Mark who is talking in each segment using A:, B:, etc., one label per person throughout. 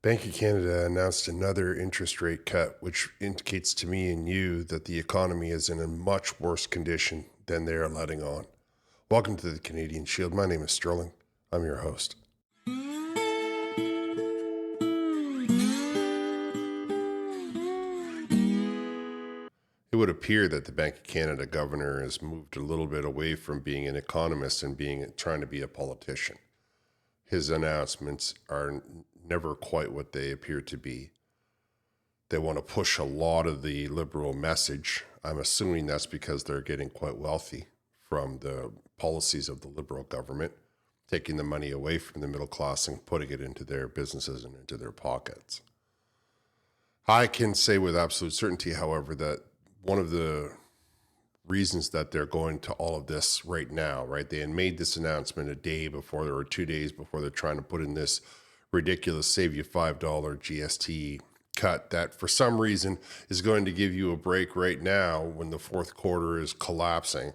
A: Bank of Canada announced another interest rate cut, which indicates to me and you that the economy is in a much worse condition than they are letting on. Welcome to the Canadian Shield. My name is Sterling. I'm your host. It would appear that the Bank of Canada governor has moved a little bit away from being an economist and trying to be a politician. His announcements are never quite what they appear to be. They want to push a lot of the liberal message. I'm assuming that's because they're getting quite wealthy from the policies of the liberal government, taking the money away from the middle class and putting it into their businesses and into their pockets. I can say with absolute certainty, however, that one of the reasons that they're going to all of this right now, right? They had made this announcement a day before or 2 days before they're trying to put in this ridiculous save you $5 GST cut that for some reason is going to give you a break right now when the fourth quarter is collapsing.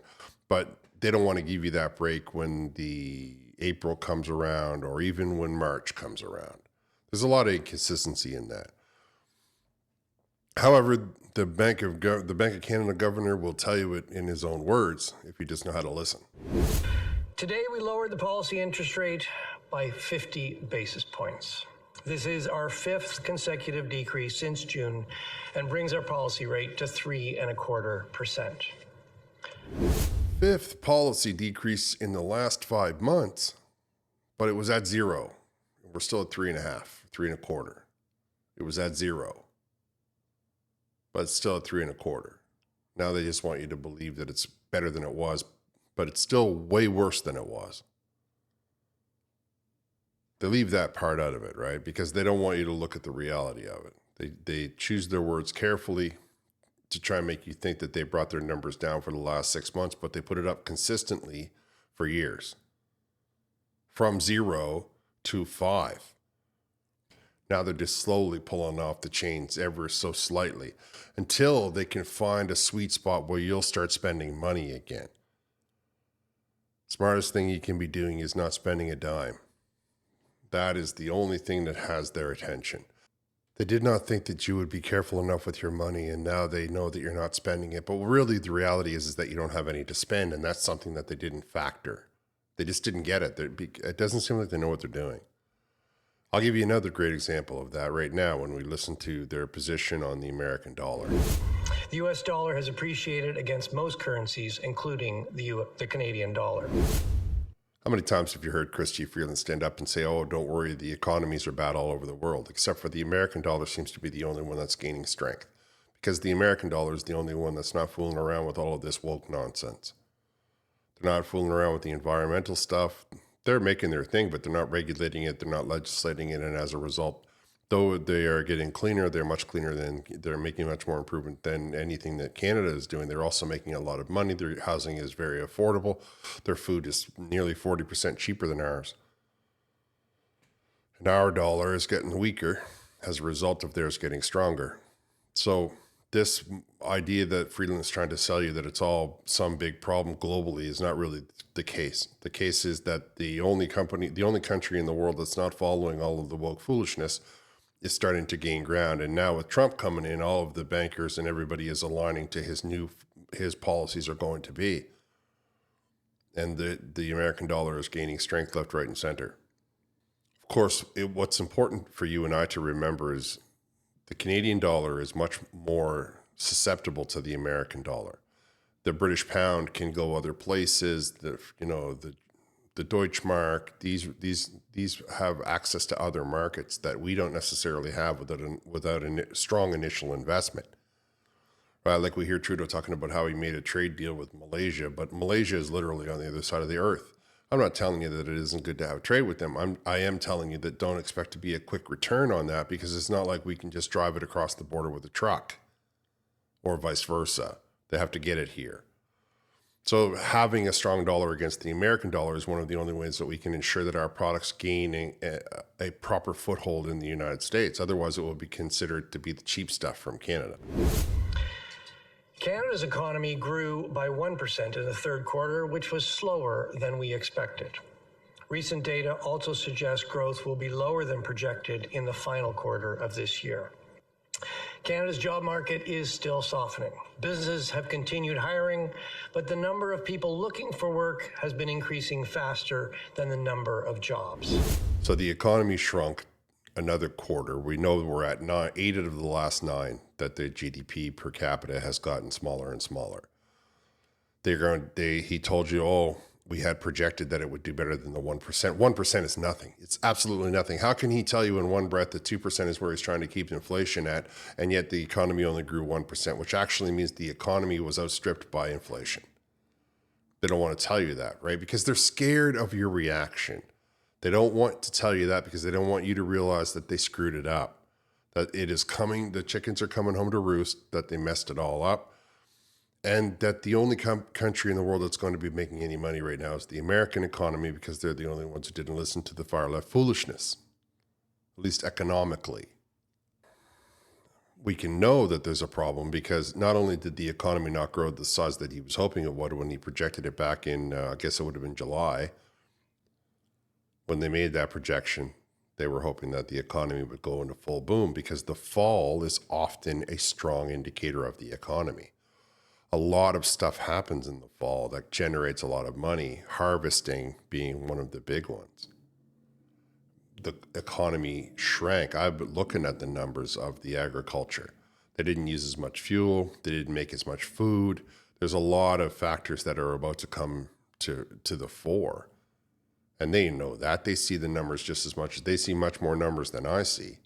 A: But they don't want to give you that break when the April comes around or even when March comes around. There's a lot of inconsistency in that. However, the Bank of Canada governor will tell you it in his own words if he just know how to listen.
B: Today, we lowered the policy interest rate by 50 basis points. This is our fifth consecutive decrease since June and brings our policy rate to 3.25%.
A: Fifth policy decrease in the last 5 months, but it was at zero. We're still at 3.5, 3.25. It was at zero, but it's still at 3.25. Now they just want you to believe that it's better than it was, but it's still way worse than it was. They leave that part out of it, right? Because they don't want you to look at the reality of it. They choose their words carefully to try and make you think that they brought their numbers down for the last 6 months, but they put it up consistently for years. From 0 to 5. Now they're just slowly pulling off the chains ever so slightly until they can find a sweet spot where you'll start spending money again. Smartest thing you can be doing is not spending a dime. That is the only thing that has their attention. They did not think that you would be careful enough with your money, and now they know that you're not spending it. But really, the reality is that you don't have any to spend, and that's something that they didn't factor. They just didn't get it. It doesn't seem like they know what they're doing. I'll give you another great example of that right now when we listen to their position on the American dollar.
B: The U.S. dollar has appreciated against most currencies, including the Canadian dollar.
A: How many times have you heard Chrystia Freeland stand up and say, oh, don't worry, the economies are bad all over the world, except for the American dollar seems to be the only one that's gaining strength, because the American dollar is the only one that's not fooling around with all of this woke nonsense. They're not fooling around with the environmental stuff. They're making their thing, but they're not regulating it. They're not legislating it. And as a result, though they are getting cleaner, they're making much more improvement than anything that Canada is doing. They're also making a lot of money. Their housing is very affordable. Their food is nearly 40% cheaper than ours. And our dollar is getting weaker as a result of theirs getting stronger. So this idea that Freeland is trying to sell you that it's all some big problem globally is not really the case. The case is that the only country in the world that's not following all of the woke foolishness is starting to gain ground. And now with Trump coming in, all of the bankers and everybody is aligning to his policies are going to be. And the American dollar is gaining strength left, right, and center. Of course, what's important for you and I to remember is the Canadian dollar is much more susceptible to the American dollar. The British pound can go other places. The Deutschmark, these have access to other markets that we don't necessarily have without a strong initial investment. Right? Like we hear Trudeau talking about how he made a trade deal with Malaysia, but Malaysia is literally on the other side of the earth. I'm not telling you that it isn't good to have trade with them. I am telling you that don't expect to be a quick return on that, because it's not like we can just drive it across the border with a truck or vice versa. They have to get it here. So having a strong dollar against the American dollar is one of the only ways that we can ensure that our products gain a proper foothold in the United States. Otherwise, it will be considered to be the cheap stuff from Canada.
B: Canada's economy grew by 1% in the third quarter, which was slower than we expected. Recent data also suggests growth will be lower than projected in the final quarter of this year. Canada's job market is still softening. Businesses have continued hiring, but the number of people looking for work has been increasing faster than the number of jobs.
A: So the economy shrunk another quarter. We know we're at 8 out of the last 9 that the GDP per capita has gotten smaller and smaller. He told you, oh, we had projected that it would do better than the 1%. 1% is nothing. It's absolutely nothing. How can he tell you in one breath that 2% is where he's trying to keep inflation at, and yet the economy only grew 1%, which actually means the economy was outstripped by inflation? They don't want to tell you that, right? Because they're scared of your reaction. They don't want to tell you that because they don't want you to realize that they screwed it up, that it is coming, the chickens are coming home to roost, that they messed it all up. And that the only country in the world that's going to be making any money right now is the American economy, because they're the only ones who didn't listen to the far left foolishness, at least economically. We can know that there's a problem because not only did the economy not grow the size that he was hoping it would when he projected it back in, I guess it would have been July, when they made that projection, they were hoping that the economy would go into full boom, because the fall is often a strong indicator of the economy. A lot of stuff happens in the fall that generates a lot of money, harvesting being one of the big ones. The economy shrank. I've been looking at the numbers of the agriculture. They didn't use as much fuel. They didn't make as much food. There's a lot of factors that are about to come to the fore. And they know that. They see the numbers just as much. They see much more numbers than I see.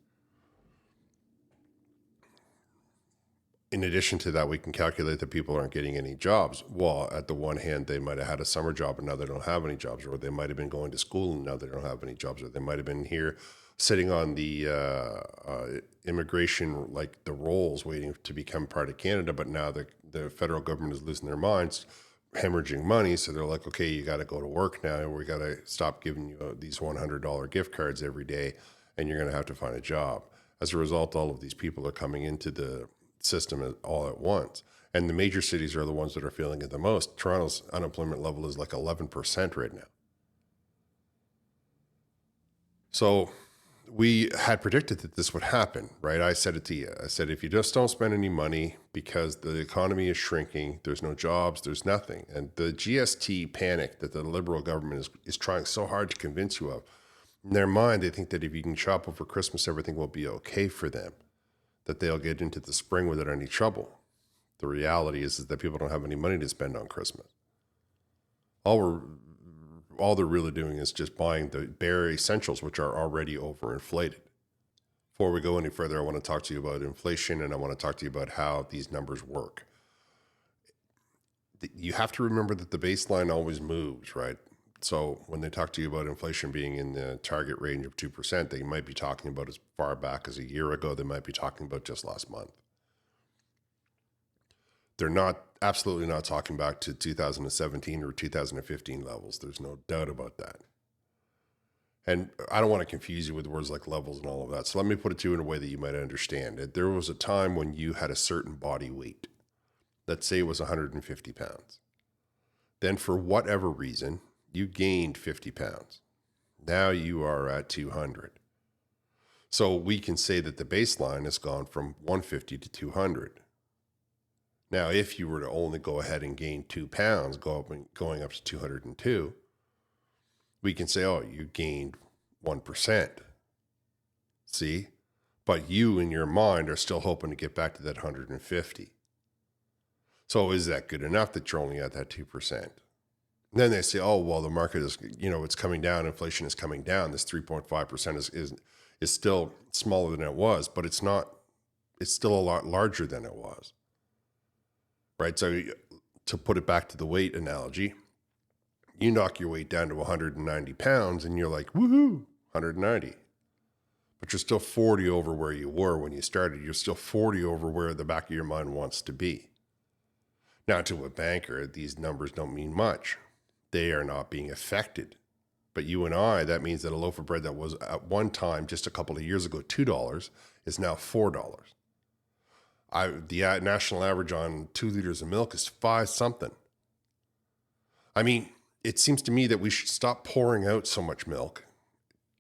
A: In addition to that, we can calculate that people aren't getting any jobs. Well, at the one hand, they might have had a summer job and now they don't have any jobs, or they might have been going to school and now they don't have any jobs, or they might have been here sitting on the immigration, like the rolls, waiting to become part of Canada, but now the federal government is losing their minds, hemorrhaging money, so they're like, okay, you got to go to work now, we got to stop giving you these $100 gift cards every day, and you're going to have to find a job. As a result, all of these people are coming into the system all at once, and the major cities are the ones that are feeling it the most. Toronto's unemployment level is like 11% right now. So we had predicted that this would happen, right? I said it to you. I said, if you just don't spend any money because the economy is shrinking, there's no jobs, there's nothing. And the GST panic that the Liberal government is trying so hard to convince you of, in their mind, they think that if you can shop over Christmas, everything will be okay for them, that they'll get into the spring without any trouble. The reality is that people don't have any money to spend on Christmas. All they're really doing is just buying the bare essentials, which are already overinflated. Before we go any further, I want to talk to you about inflation, and I want to talk to you about how these numbers work. You have to remember that the baseline always moves, right? So when they talk to you about inflation being in the target range of 2%, they might be talking about as far back as a year ago. They might be talking about just last month. They're absolutely not talking back to 2017 or 2015 levels. There's no doubt about that. And I don't want to confuse you with words like levels and all of that. So let me put it to you in a way that you might understand it. There was a time when you had a certain body weight. Let's say it was 150 pounds. Then for whatever reason, you gained 50 pounds. Now you are at 200. So we can say that the baseline has gone from 150 to 200. Now, if you were to only go ahead and gain 2 pounds, going up to 202, we can say, oh, you gained 1%. See? But you, in your mind, are still hoping to get back to that 150. So is that good enough that you're only at that 2%? And then they say, oh, well, the market is, it's coming down. Inflation is coming down. This 3.5% is still smaller than it was, but it's not, it's still a lot larger than it was. Right? So to put it back to the weight analogy, you knock your weight down to 190 pounds and you're like, woohoo, 190. But you're still 40 over where you were when you started. You're still 40 over where the back of your mind wants to be. Now, to a banker, these numbers don't mean much. They are not being affected. But you and I, that means that a loaf of bread that was at one time, just a couple of years ago, $2, is now $4. The national average on 2 liters of milk is 5 something. I mean, it seems to me that we should stop pouring out so much milk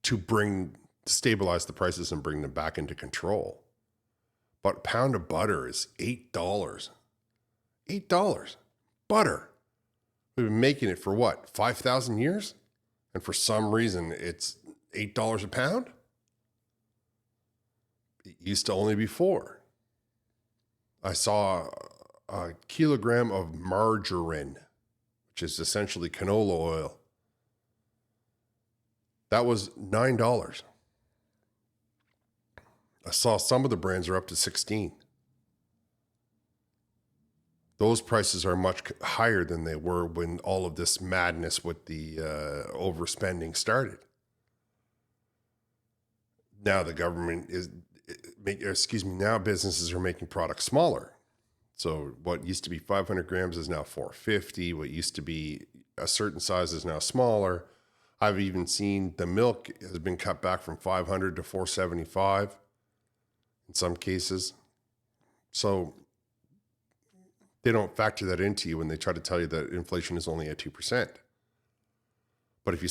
A: to stabilize the prices and bring them back into control. But a pound of butter is $8. $8. Butter. We've been making it for what, 5,000 years? And for some reason, it's $8 a pound? It used to only be 4. I saw a kilogram of margarine, which is essentially canola oil. That was $9. I saw some of the brands are up to 16. Those prices are much higher than they were when all of this madness with the overspending started. Now the government now businesses are making products smaller. So what used to be 500 grams is now 450. What used to be a certain size is now smaller. I've even seen the milk has been cut back from 500 to 475 in some cases. So they don't factor that into you when they try to tell you that inflation is only at 2%. But if you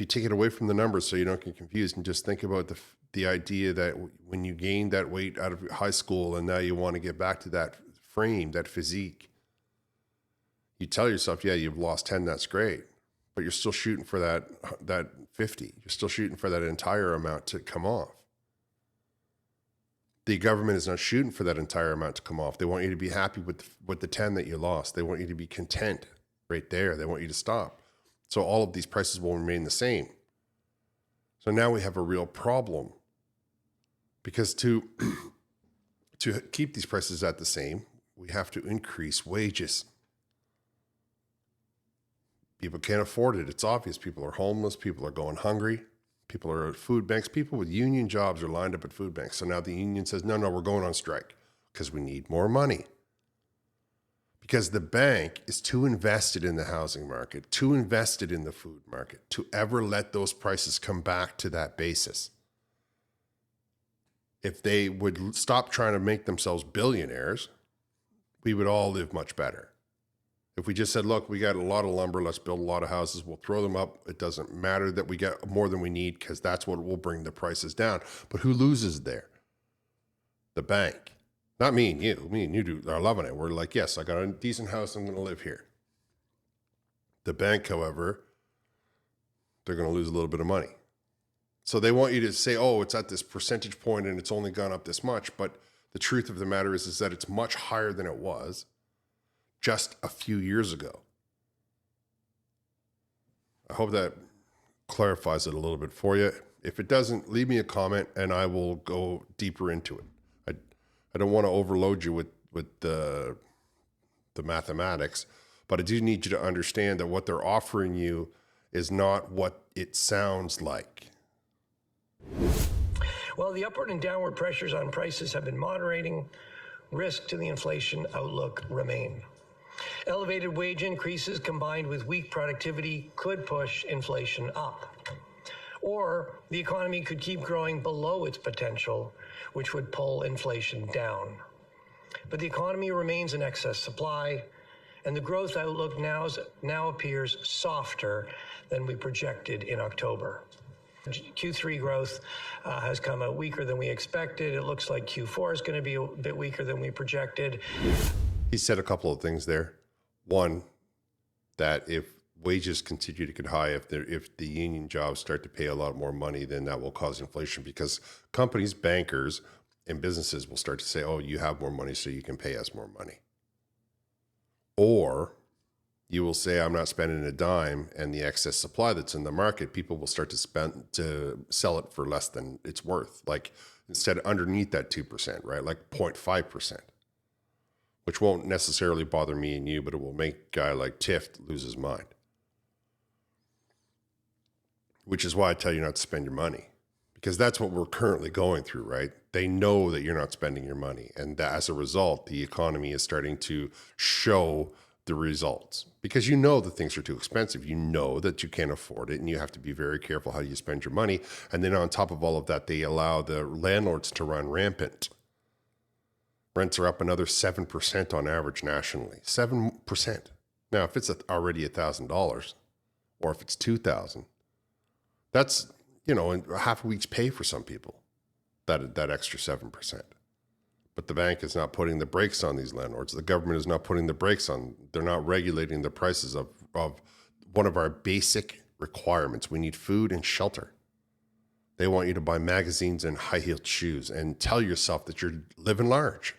A: take it away from the numbers so you don't get confused and just think about the idea that when you gain that weight out of high school and now you want to get back to that frame, that physique, you tell yourself, yeah, you've lost 10, that's great. But you're still shooting for that 50. You're still shooting for that entire amount to come off. The government is not shooting for that entire amount to come off. They want you to be happy with the 10 that you lost. They want you to be content right there. They want you to stop. So all of these prices will remain the same. So now we have a real problem because to keep these prices at the same, we have to increase wages. People can't afford it. It's obvious. People are homeless. People are going hungry. People are at food banks. People with union jobs are lined up at food banks. So now the union says, no, we're going on strike because we need more money. Because the bank is too invested in the housing market, too invested in the food market to ever let those prices come back to that basis. If they would stop trying to make themselves billionaires, we would all live much better. If we just said, look, we got a lot of lumber, let's build a lot of houses, we'll throw them up. It doesn't matter that we get more than we need because that's what will bring the prices down. But who loses there? The bank. Not me and you. Me and you are loving it. We're like, yes, I got a decent house, I'm going to live here. The bank, however, they're going to lose a little bit of money. So they want you to say, oh, it's at this percentage point and it's only gone up this much. But the truth of the matter is that it's much higher than it was just a few years ago. I hope that clarifies it a little bit for you. If it doesn't, leave me a comment and I will go deeper into it. I don't want to overload you with the mathematics, but I do need you to understand that what they're offering you is not what it sounds like.
B: While the upward and downward pressures on prices have been moderating, risks to the inflation outlook remain. Elevated wage increases combined with weak productivity could push inflation up. Or the economy could keep growing below its potential, which would pull inflation down. But the economy remains in excess supply, and the growth outlook now appears softer than we projected in October. Q3 growth has come out weaker than we expected. It looks like Q4 is going to be a bit weaker than we projected.
A: He said a couple of things there. One, that if wages continue to get high, if the union jobs start to pay a lot more money, then that will cause inflation because companies, bankers, and businesses will start to say, oh, you have more money, so you can pay us more money. Or you will say, I'm not spending a dime, and the excess supply that's in the market, people will start to sell it for less than it's worth. Like instead underneath that 2%, right? Like 0.5%. Which won't necessarily bother me and you, but it will make a guy like Tiff lose his mind. Which is why I tell you not to spend your money. Because that's what we're currently going through, right? They know that you're not spending your money. And that as a result, the economy is starting to show the results. Because you know that things are too expensive. You know that you can't afford it, and you have to be very careful how you spend your money. And then on top of all of that, they allow the landlords to run rampant. Rents are up another 7% on average nationally. 7%. Now, if it's already $1,000, or if it's 2,000, that's, half a week's pay for some people, that extra 7%. But the bank is not putting the brakes on these landlords. The government is not putting the brakes on. They're not regulating the prices of one of our basic requirements. We need food and shelter. They want you to buy magazines and high-heeled shoes and tell yourself that you're living large.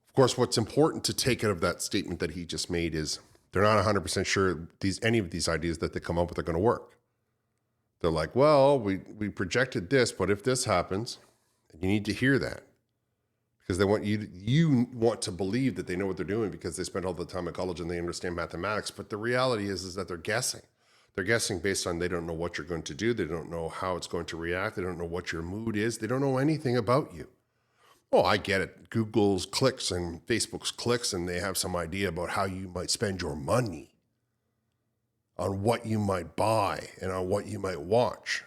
A: Of course, what's important to take out of that statement that he just made is they're not 100% sure any of these ideas that they come up with are going to work. They're like, well, we projected this, but if this happens, you need to hear that because they want you want to believe that they know what they're doing because they spent all the time at college and they understand mathematics. But the reality is that they're guessing. They're guessing based on they don't know what you're going to do. They don't know how it's going to react. They don't know what your mood is. They don't know anything about you. Oh, I get it. Google's clicks and Facebook's clicks, and they have some idea about how you might spend your money, on what you might buy and on what you might watch.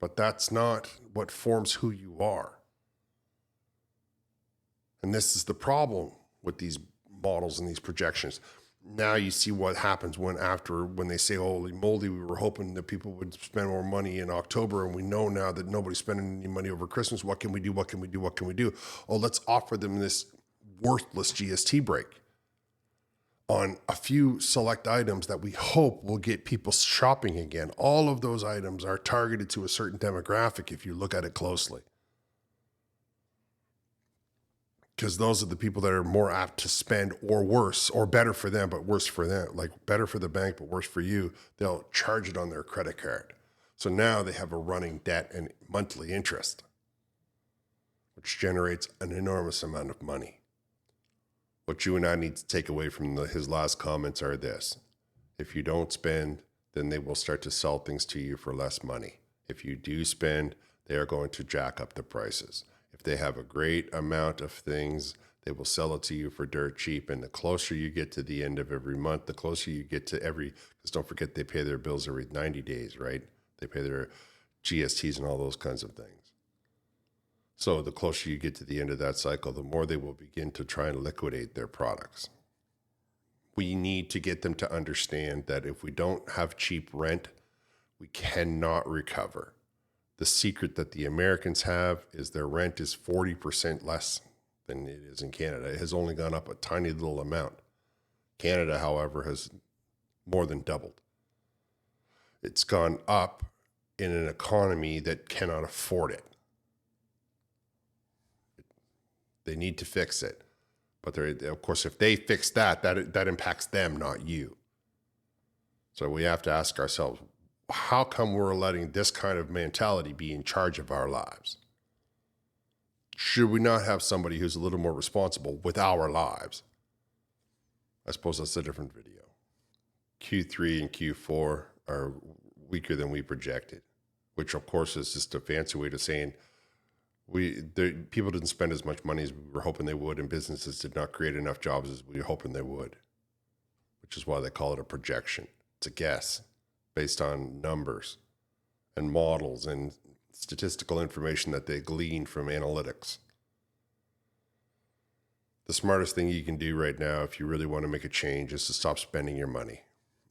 A: But that's not what forms who you are. And this is the problem with these models and these projections. Now you see what happens when they say, holy moly, we were hoping that people would spend more money in October, and we know now that nobody's spending any money over Christmas. What can we do? What can we do? What can we do? Oh, let's offer them this worthless GST break on a few select items that we hope will get people shopping again. All of those items are targeted to a certain demographic if you look at it closely. Because those are the people that are more apt to spend, or worse, or better for them, but worse for them. Like better for the bank, but worse for you. They'll charge it on their credit card. So now they have a running debt and monthly interest, which generates an enormous amount of money. What you and I need to take away from his last comments are this. If you don't spend, then they will start to sell things to you for less money. If you do spend, they are going to jack up the prices. If they have a great amount of things, they will sell it to you for dirt cheap. And the closer you get to the end of every month, the closer you get to because don't forget, they pay their bills every 90 days, right? They pay their GSTs and all those kinds of things. So the closer you get to the end of that cycle, the more they will begin to try and liquidate their products. We need to get them to understand that if we don't have cheap rent, we cannot recover. The secret that the Americans have is their rent is 40% less than it is in Canada. It has only gone up a tiny little amount. Canada, however, has more than doubled. It's gone up in an economy that cannot afford it. They need to fix it. But of course, if they fix that impacts them, not you. So we have to ask ourselves, how come we're letting this kind of mentality be in charge of our lives? Should we not have somebody who's a little more responsible with our lives? I suppose that's a different video. Q3 and Q4 are weaker than we projected, which of course is just a fancy way of saying people didn't spend as much money as we were hoping they would, and businesses did not create enough jobs as we were hoping they would, which is why they call it a projection. It's a guess based on numbers and models and statistical information that they glean from analytics. The smartest thing you can do right now, if you really want to make a change, is to stop spending your money.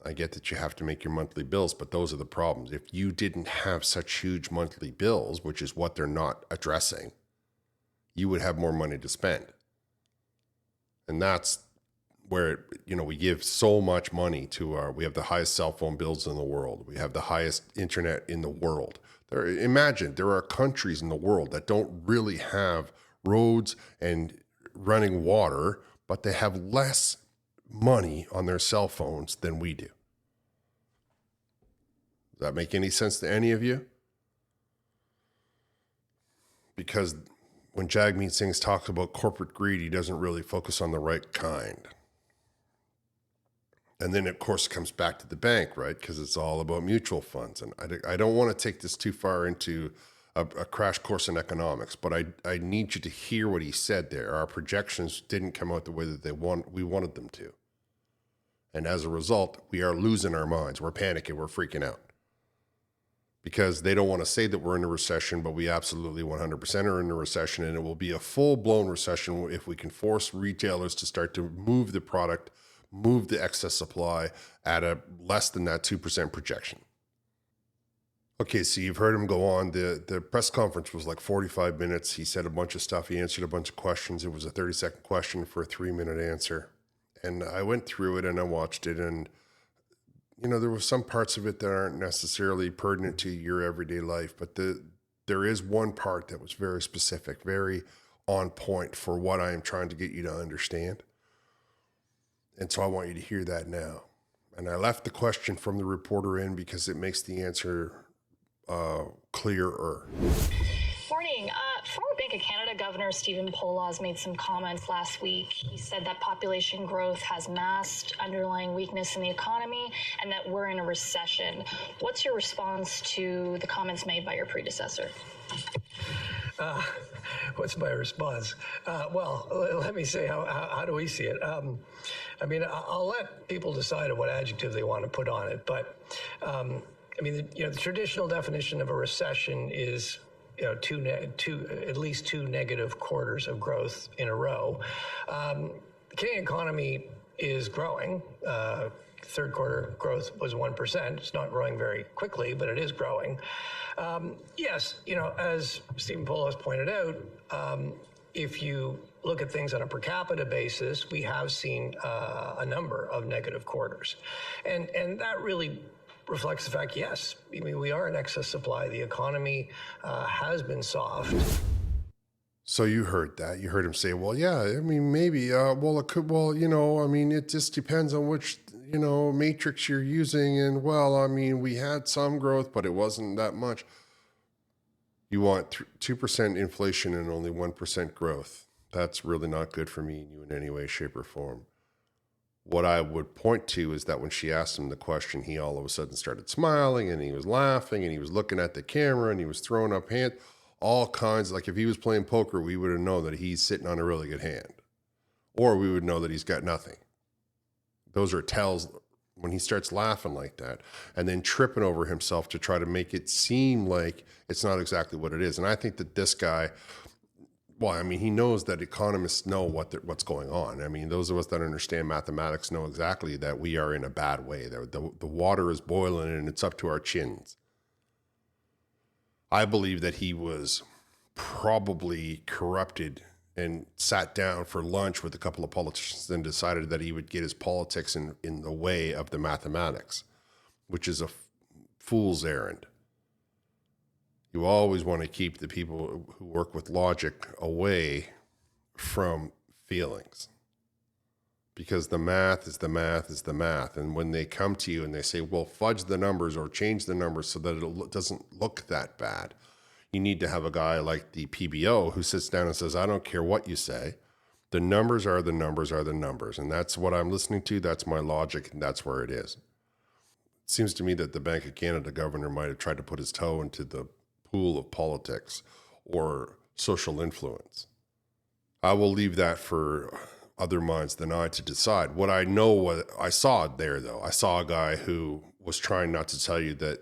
A: I get that you have to make your monthly bills, but those are the problems. If you didn't have such huge monthly bills, which is what they're not addressing, you would have more money to spend. And that's where, we give so much money we have the highest cell phone bills in the world. We have the highest internet in the world. Imagine there are countries in the world that don't really have roads and running water, but they have less money on their cell phones than we do. Does that make any sense to any of you? Because when Jagmeet Singh talks about corporate greed, he doesn't really focus on the right kind. And then, of course, it comes back to the bank, right? Because it's all about mutual funds. And I don't want to take this too far into a crash course in economics, but I need you to hear what he said there. Our projections didn't come out the way that we wanted them to. And as a result, we are losing our minds. We're panicking. We're freaking out. Because they don't want to say that we're in a recession, but we absolutely 100% are in a recession, and it will be a full-blown recession if we can force retailers to start to move the product move the excess supply at a less than that 2% projection. Okay, so you've heard him go on. The press conference was like 45 minutes. He said a bunch of stuff. He answered a bunch of questions. It was a 30-second question for a 3-minute answer. And I went through it and I watched it. And, there were some parts of it that aren't necessarily pertinent to your everyday life. But there is one part that was very specific, very on point for what I am trying to get you to understand. And so I want you to hear that now. And I left the question from the reporter in because it makes the answer clearer.
C: Morning. Former Bank of Canada Governor Stephen Poloz made some comments last week. He said that population growth has masked underlying weakness in the economy and that we're in a recession. What's your response to the comments made by your predecessor?
B: What's my response? Well, let me say, how do we see it? I'll let people decide what adjective they want to put on it. But, the traditional definition of a recession is, at least two negative quarters of growth in a row. The Canadian economy is growing. Third quarter growth was 1%. It's not growing very quickly, but it is growing. Yes, as Stephen Poloz pointed out, if you look at things on a per capita basis, we have seen a number of negative quarters. And that really reflects the fact, yes, we are in excess supply. The economy has been soft.
A: So you heard that. You heard him say, well, yeah, maybe. It could, it just depends on which, matrix you're using. And, we had some growth, but it wasn't that much. You want 2% inflation and only 1% growth. That's really not good for me and you in any way, shape, or form. What I would point to is that when she asked him the question, he all of a sudden started smiling and he was laughing and he was looking at the camera and he was throwing up hands, all kinds. Like if he was playing poker, we would have known that he's sitting on a really good hand, or we would know that he's got nothing. Those are tells when he starts laughing like that and then tripping over himself to try to make it seem like it's not exactly what it is. And I think that this guy, he knows that economists know what's going on. Those of us that understand mathematics know exactly that we are in a bad way. The water is boiling and it's up to our chins. I believe that he was probably corrupted and sat down for lunch with a couple of politicians and decided that he would get his politics in the way of the mathematics, which is a fool's errand. You always want to keep the people who work with logic away from feelings, because the math is the math is the math. And when they come to you and they say, well, fudge the numbers or change the numbers so that it doesn't look that bad, you need to have a guy like the PBO who sits down and says, I don't care what you say. The numbers are the numbers are the numbers. And that's what I'm listening to. That's my logic. And that's where it is. It seems to me that the Bank of Canada governor might have tried to put his toe into the pool of politics or social influence. I will leave that for other minds than I to decide. What I know, what I saw there, though, I saw a guy who was trying not to tell you that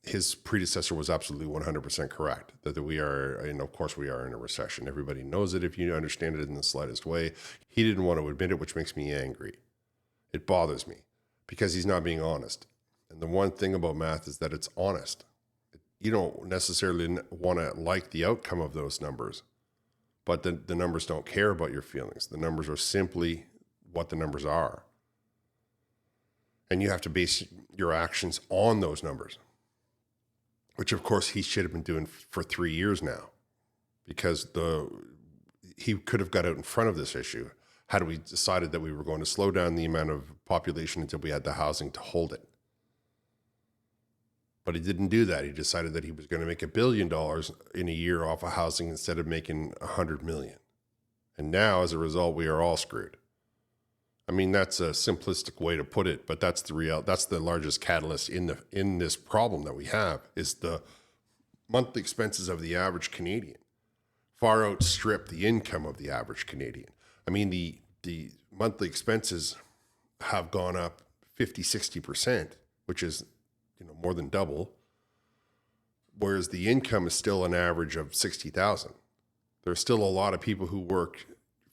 A: his predecessor was absolutely 100% correct, that we are, and of course we are in a recession. Everybody knows it if you understand it in the slightest way. He didn't want to admit it, which makes me angry. It bothers me because he's not being honest. And the one thing about math is that it's honest. You don't necessarily want to like the outcome of those numbers, but the numbers don't care about your feelings. The numbers are simply what the numbers are. And you have to base your actions on those numbers, which of course he should have been doing for 3 years now, because he could have got out in front of this issue had we decided that we were going to slow down the amount of population until we had the housing to hold it. But he didn't do that. He decided that he was going to make $1 billion in a year off of housing instead of making $100 million. And now, as a result, we are all screwed. That's a simplistic way to put it, but that's the largest catalyst in this problem that we have, is the monthly expenses of the average Canadian far outstrip the income of the average Canadian. The monthly expenses have gone up 50-60%, which is more than double, whereas the income is still an average of $60,000. There's still a lot of people who work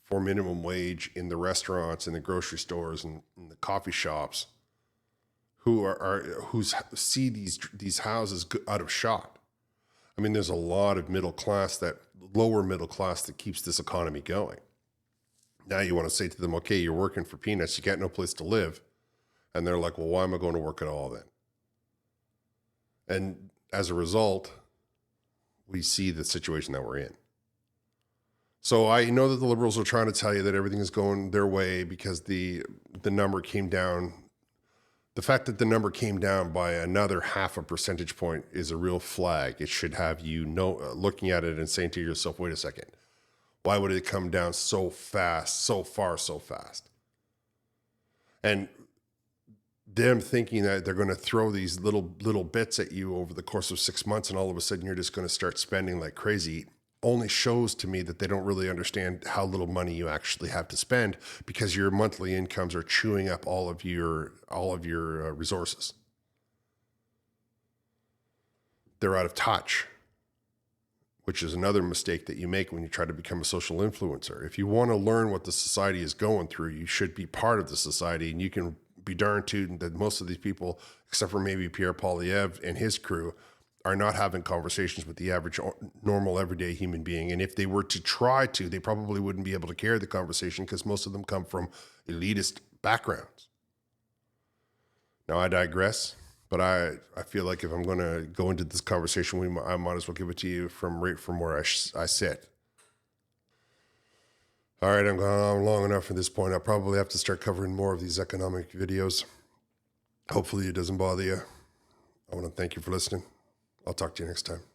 A: for minimum wage in the restaurants and the grocery stores and the coffee shops who see these houses out of shot. I mean, there's a lot of lower middle class that keeps this economy going. Now you want to say to them, okay, you're working for peanuts, you got no place to live. And they're like, well, why am I going to work at all then? And as a result, we see the situation that we're in. So I know that the Liberals are trying to tell you that everything is going their way because the number came down. The fact that the number came down by another 0.5 percentage point is a real flag. It should have you looking at it and saying to yourself, wait a second, why would it come down so fast, so far, so fast? And them thinking that they're going to throw these little bits at you over the course of 6 months and all of a sudden you're just going to start spending like crazy only shows to me that they don't really understand how little money you actually have to spend because your monthly incomes are chewing up all of your resources. They're out of touch, which is another mistake that you make when you try to become a social influencer. If you want to learn what the society is going through, you should be part of the society, and you can be darn tootin' that most of these people, except for maybe Pierre Poilievre and his crew, are not having conversations with the average, normal, everyday human being. And if they were to try to, they probably wouldn't be able to carry the conversation because most of them come from elitist backgrounds. Now, I digress, but I feel like if I'm going to go into this conversation, I might as well give it to you right from where I sit. All right, I'm going on long enough for this point. I'll probably have to start covering more of these economic videos. Hopefully it doesn't bother you. I want to thank you for listening. I'll talk to you next time.